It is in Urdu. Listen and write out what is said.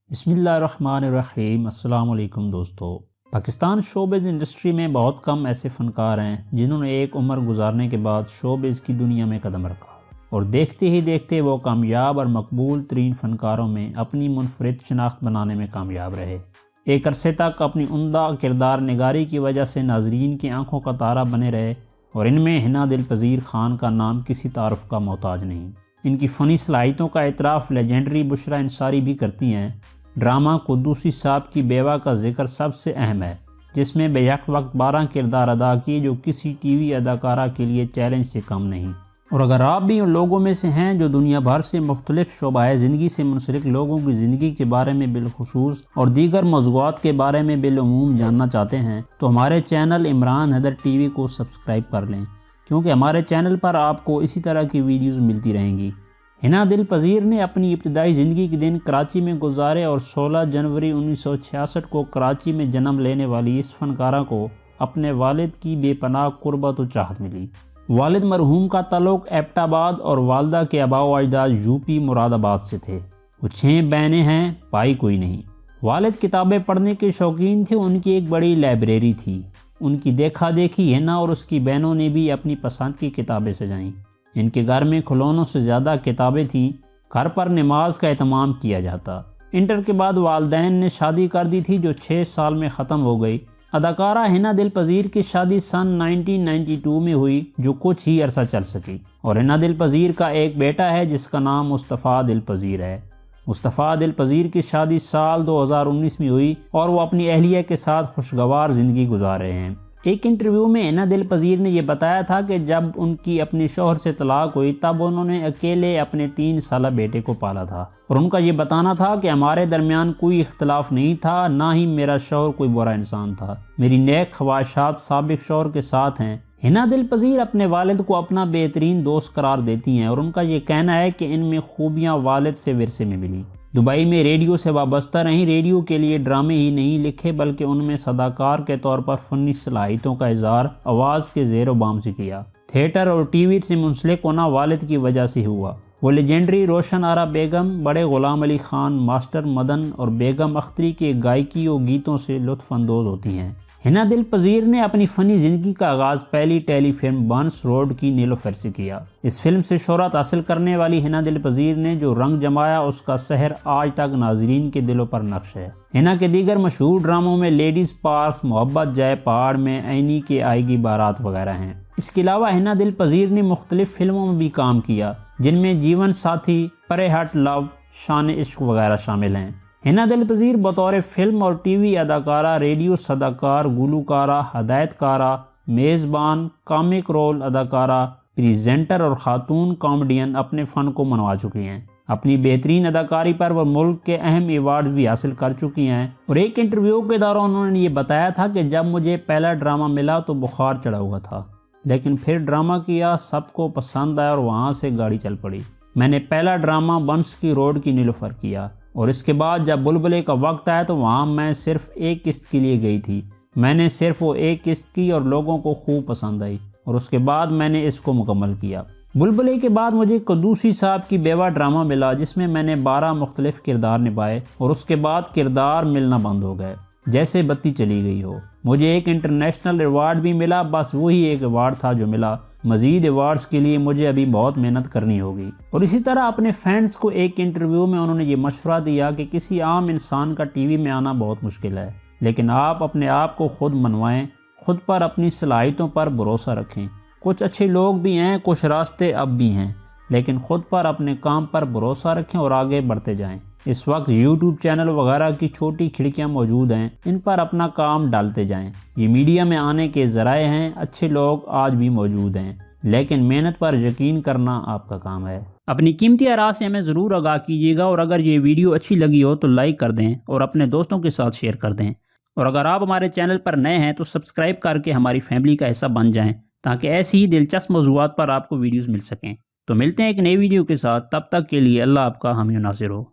بسم اللہ الرحمن الرحیم۔ السلام علیکم دوستو۔ پاکستان شوبز انڈسٹری میں بہت کم ایسے فنکار ہیں جنہوں نے ایک عمر گزارنے کے بعد شوبز کی دنیا میں قدم رکھا اور دیکھتے ہی دیکھتے وہ کامیاب اور مقبول ترین فنکاروں میں اپنی منفرد شناخت بنانے میں کامیاب رہے۔ ایک عرصے تک اپنی عمدہ کردار نگاری کی وجہ سے ناظرین کی آنکھوں کا تارہ بنے رہے اور ان میں حنا دلپذیر خان کا نام کسی تعارف کا محتاج نہیں۔ ان کی فنی صلاحیتوں کا اعتراف لیجنڈری بشرا انصاری بھی کرتی ہیں۔ ڈرامہ قدوسی صاحب کی بیوہ کا ذکر سب سے اہم ہے، جس میں بیک وقت 12 کردار ادا کیے جو کسی ٹی وی اداکارہ کے لیے چیلنج سے کم نہیں۔ اور اگر آپ بھی ان لوگوں میں سے ہیں جو دنیا بھر سے مختلف شعبہ زندگی سے منسلک لوگوں کی زندگی کے بارے میں بالخصوص اور دیگر موضوعات کے بارے میں بالعموم جاننا چاہتے ہیں تو ہمارے channel Imran Haider TV کو سبسکرائب کر لیں، کیونککہ ہمارے چینل پر آپ کو اسی طرح کی ویڈیوز ملتی رہیں گی۔ حنا دلپذیر نے اپنی ابتدائی زندگی کے دن کراچی میں گزارے اور 16 جنوری 1966 کو کراچی میں جنم لینے والی اس فنکارہ کو اپنے والد کی بے پناہ قربت و چاہت ملی۔ والد مرحوم کا تعلق ایبٹ آباد اور والدہ کے آباء و اجداد یوپی مراد آباد سے تھے۔ وہ 6 بہنیں ہیں، بھائی کوئی نہیں۔ والد کتابیں پڑھنے کے شوقین تھے، ان کی ایک بڑی لائبریری تھی۔ ان کی دیکھا دیکھی حنا اور اس کی بہنوں نے بھی اپنی پسند کی کتابیں سجائیں۔ ان کے گھر میں کھلونوں سے زیادہ کتابیں تھیں۔ گھر پر نماز کا اہتمام کیا جاتا۔ انٹر کے بعد والدین نے شادی کر دی تھی جو 6 سال میں ختم ہو گئی۔ اداکارہ حنا دلپذیر کی شادی سن 1992 میں ہوئی جو کچھ ہی عرصہ چل سکی، اور حنا دلپذیر کا ایک بیٹا ہے جس کا نام مصطفیٰ دلپذیر ہے۔ مصطفیٰ دلپذیر کی شادی سال 2019 میں ہوئی اور وہ اپنی اہلیہ کے ساتھ خوشگوار زندگی گزار رہے ہیں۔ ایک انٹرویو میں حنا دلپذیر نے یہ بتایا تھا کہ جب ان کی اپنی شوہر سے طلاق ہوئی تب انہوں نے اکیلے اپنے 3 سالہ بیٹے کو پالا تھا، اور ان کا یہ بتانا تھا کہ ہمارے درمیان کوئی اختلاف نہیں تھا، نہ ہی میرا شوہر کوئی برا انسان تھا، میری نیک خواہشات سابق شوہر کے ساتھ ہیں۔ حنا دلپذیر اپنے والد کو اپنا بہترین دوست قرار دیتی ہیں اور ان کا یہ کہنا ہے کہ ان میں خوبیاں والد سے ورثے میں ملی۔ دبئی میں ریڈیو سے وابستہ رہیں، ریڈیو کے لیے ڈرامے ہی نہیں لکھے بلکہ ان میں صداکار کے طور پر فنی صلاحیتوں کا اظہار آواز کے زیر و بام سے کیا۔ تھیٹر اور ٹی وی سے منسلک ہونا والد کی وجہ سے ہوا۔ وہ لیجنڈری روشن آرا بیگم، بڑے غلام علی خان، ماسٹر مدن اور بیگم اختری کے گائکی و گیتوں سے لطف اندوز ہوتی ہیں۔ حنا دلپذیر نے اپنی فنی زندگی کا آغاز پہلی ٹیلی فلم برنس روڈ کی نیلوفر سے کیا۔ اس فلم سے شہرت حاصل کرنے والی حنا دلپذیر نے جو رنگ جمایا اس کا سحر آج تک ناظرین کے دلوں پر نقش ہے۔ حنا کے دیگر مشہور ڈراموں میں لیڈیز پارس، محبت جائے پہاڑ میں، عینی کے آئے گی بارات وغیرہ ہیں۔ اس کے علاوہ حنا دلپذیر نے مختلف فلموں میں بھی کام کیا جن میں جیون ساتھی، پرے ہٹ لو، شان عشق وغیرہ شامل ہیں۔ حنا دلپذیر بطور فلم اور ٹی وی اداکارہ، ریڈیو صداکار، گلوکارہ، ہدایت کارہ، میزبان، کامک رول اداکارہ، پریزنٹر اور خاتون کامیڈین اپنے فن کو منوا چکی ہیں۔ اپنی بہترین اداکاری پر وہ ملک کے اہم ایوارڈز بھی حاصل کر چکی ہیں، اور ایک انٹرویو کے دوران انہوں نے یہ بتایا تھا کہ جب مجھے پہلا ڈرامہ ملا تو بخار چڑھا ہوا تھا، لیکن پھر ڈرامہ کیا، سب کو پسند آیا اور وہاں سے گاڑی چل پڑی۔ میں نے پہلا ڈرامہ برنس کی روڈ کی نیلوفر کیا، اور اس کے بعد جب بلبلے کا وقت آیا تو وہاں میں صرف ایک قسط کے لیے گئی تھی۔ میں نے صرف وہ ایک قسط کی اور لوگوں کو خوب پسند آئی، اور اس کے بعد میں نے اس کو مکمل کیا۔ بلبلے کے بعد مجھے قدوسی صاحب کی بیوہ ڈرامہ ملا جس میں میں نے 12 مختلف کردار نبھائے، اور اس کے بعد کردار ملنا بند ہو گئے جیسے بتی چلی گئی ہو۔ مجھے ایک انٹرنیشنل ایوارڈ بھی ملا، بس وہی ایک ایوارڈ تھا جو ملا۔ مزید ایوارڈز کے لیے مجھے ابھی بہت محنت کرنی ہوگی۔ اور اسی طرح اپنے فینس کو ایک انٹرویو میں انہوں نے یہ مشورہ دیا کہ کسی عام انسان کا ٹی وی میں آنا بہت مشکل ہے، لیکن آپ اپنے آپ کو خود منوائیں، خود پر اپنی صلاحیتوں پر بھروسہ رکھیں۔ کچھ اچھے لوگ بھی ہیں، کچھ راستے اب بھی ہیں، لیکن خود پر اپنے کام پر بھروسہ رکھیں اور آگے بڑھتے جائیں۔ اس وقت یوٹیوب چینل وغیرہ کی چھوٹی کھڑکیاں موجود ہیں، ان پر اپنا کام ڈالتے جائیں۔ یہ میڈیا میں آنے کے ذرائع ہیں، اچھے لوگ آج بھی موجود ہیں، لیکن محنت پر یقین کرنا آپ کا کام ہے۔ اپنی قیمتی آراء سے ہمیں ضرور آگاہ کیجیے گا، اور اگر یہ ویڈیو اچھی لگی ہو تو لائک کر دیں اور اپنے دوستوں کے ساتھ شیئر کر دیں، اور اگر آپ ہمارے چینل پر نئے ہیں تو سبسکرائب کر کے ہماری فیملی کا حصہ بن جائیں تاکہ ایسی ہی دلچسپ موضوعات پر آپ کو ویڈیوز مل سکیں۔ تو ملتے ہیں ایک نئی ویڈیو کے ساتھ، تب تک کے لیے اللہ آپ کا حامی و ناصر ہو۔